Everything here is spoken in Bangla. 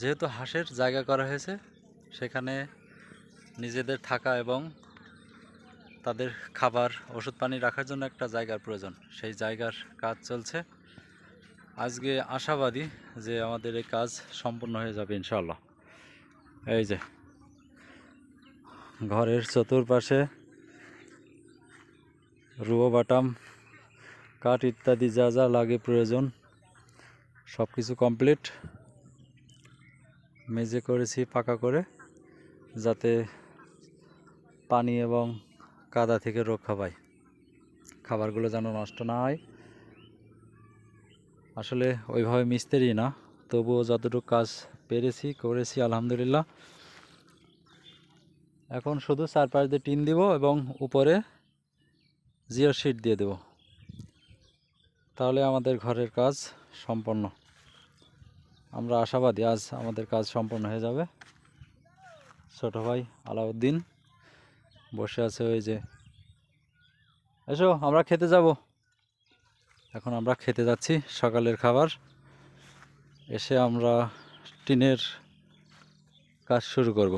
যেহেতু হাঁসের জায়গা করা হয়েছে, সেখানে নিজেদের থাকা এবং তাদের খাবার ওষুধ পানি রাখার জন্য একটা জায়গার প্রয়োজন। সেই জায়গার কাজ চলছে। আজকে আশাবাদী যে আমাদের এই কাজ সম্পূর্ণ হয়ে যাবে ইনশাআল্লাহ। এই যে ঘরের চতুর্পাশে রুয়ো বাটাম, কাঠ ইত্যাদি যা যা লাগে প্রয়োজন সব কিছু কমপ্লিট। মেঝে করেছি পাকা করে, যাতে পানি এবং কাদা থেকে রক্ষা পায়, খাবারগুলো যেন নষ্ট না হয়। আসলে ওইভাবে মিস্ত্রি না, তবুও যতটুকু কাজ পেরেছি করেছি আলহামদুলিল্লাহ। এখন শুধু চারপাশ দিয়ে টিন দিব এবং উপরে জিও শিট দিয়ে দেব, তাহলে আমাদের ঘরের কাজ সম্পন্ন। আমরা আশাবাদী আজ আমাদের কাজ সম্পন্ন হয়ে যাবে। ছোট ভাই আলাউদ্দিন বসে আছে, ওই যে এসো আমরা খেতে যাব। এখন আমরা খেতে যাচ্ছি সকালের খাবার। এসে আমরা টিনের কাজ শুরু করব।